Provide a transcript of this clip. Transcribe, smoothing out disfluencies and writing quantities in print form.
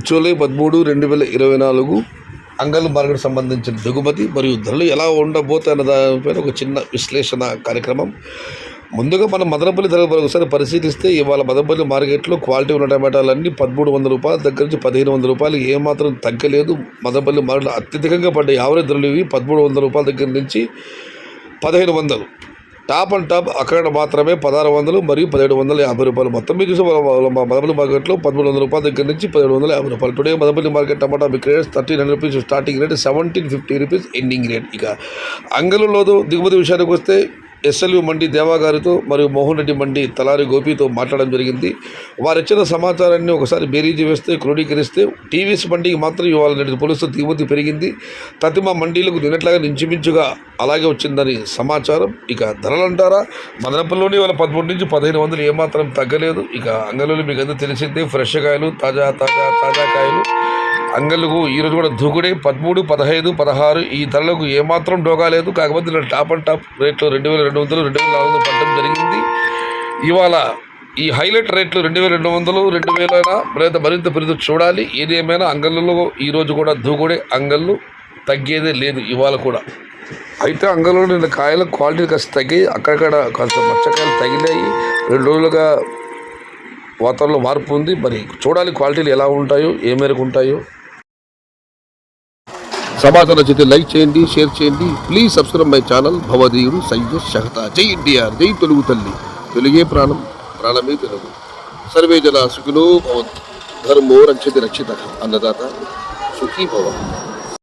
July 13, 2024 అంగళ్ళు market సంబంధించిన దిగుమతి మరియు ధరలు ఎలా ఉండబోతాయన్న దానిపైన ఒక చిన్న విశ్లేషణ కార్యక్రమం. ముందుగా మనం మదనపల్లి ధరలు ఒకసారి పరిశీలిస్తే ఇవాళ మదనపల్లి మార్కెట్లో క్వాలిటీ ఉన్న టమాటాలన్నీ 1300 రూపాయల దగ్గర నుంచి 1500 రూపాయలు ఏమాత్రం తగ్గలేదు. మదనపల్లి మార్కెట్లో అత్యధికంగా పడ్డ యావరేజ్ ధరలు ఇవి 1300 రూపాయల దగ్గర నుంచి 1500. టాప్ అండ్ టాప్ అక్కడ మాత్రమే 1600 మరియు 1750 రూపాయలు. మొత్తం మీరు చూసే మదనపల్లి మార్కెట్లో 1300 రూపాయల దగ్గర నుంచి 1750 రూపాయలు. Today Madanapalle market tomato big rate 1300 rupees starting rate, 1750 rupees ending rate. ఇక అంగళ్ళలో దిగుమతి విషయానికి వస్తే ఎస్ఎల్యు మండి దేవా గారితో మరియు మోహన్ రెడ్డి మండి తలారి గోపితో మాట్లాడడం జరిగింది. వారు ఇచ్చిన సమాచారాన్ని ఒకసారి బేరీజు వేస్తే క్రోడీకరిస్తే టీవీఎస్ మండికి మాత్రం ఇవాళ నేటి పోలీసులు దిగుమతి పెరిగింది. ప్రతిమ మండీలకు నిన్నట్లాగా ఇంచుమించుగా అలాగే వచ్చిందని సమాచారం. ఇక ధరలు అంటారా, మదనపల్లిలోని ఇవాళ 13 నుంచి 1500 ఏమాత్రం తగ్గలేదు. ఇక అంగళ్ళు మీకు అందరూ తెలిసిందే, ఫ్రెష్ కాయలు తాజా కాయలు అంగళ్ళకు ఈరోజు కూడా దూకుడే 13, 15, 16 ఈ ధరలకు ఏమాత్రం డోగాలేదు. కాకపోతే ఇలా టాప్ అండ్ టాప్ రేట్లు 2200, 2400 పడడం జరిగింది. ఇవాళ ఈ హైలైట్ రేట్లు 2200, 2000 లేదా మరింత పెరుగుతూ చూడాలి. ఏదేమైనా అంగళ్ళలో ఈరోజు కూడా దూకుడే, అంగళ్ళు తగ్గేదే లేదు ఇవాళ కూడా. అయితే అంగళ్ళలో నిన్న కాయల క్వాలిటీ కాస్త తగ్గాయి, అక్కడక్కడ కాస్త మచ్చకాయలు తగిలాయి. 2 రోజులుగా వాతావరణంలో మార్పు ఉంది. మరి చూడాలి క్వాలిటీలు ఎలా ఉంటాయో, ఏ మేరకు ఉంటాయో. సమాచారం నచ్చితే లైక్ చేయండి, షేర్ చేయండి. ప్లీజ్ సబ్స్క్రైబ్ మై ఛానల్ భవదీయుడు సయ్యద్ షహతా. జై ఎన్టీఆర్, జై తెలుగు తల్లి, తెలుగే ప్రాణం, ప్రాణమే తెలుగు. సర్వే జన సుఖినో భవంతు, ధర్మో రక్షతి రక్షితః, అన్నదాత సుఖీ భవ.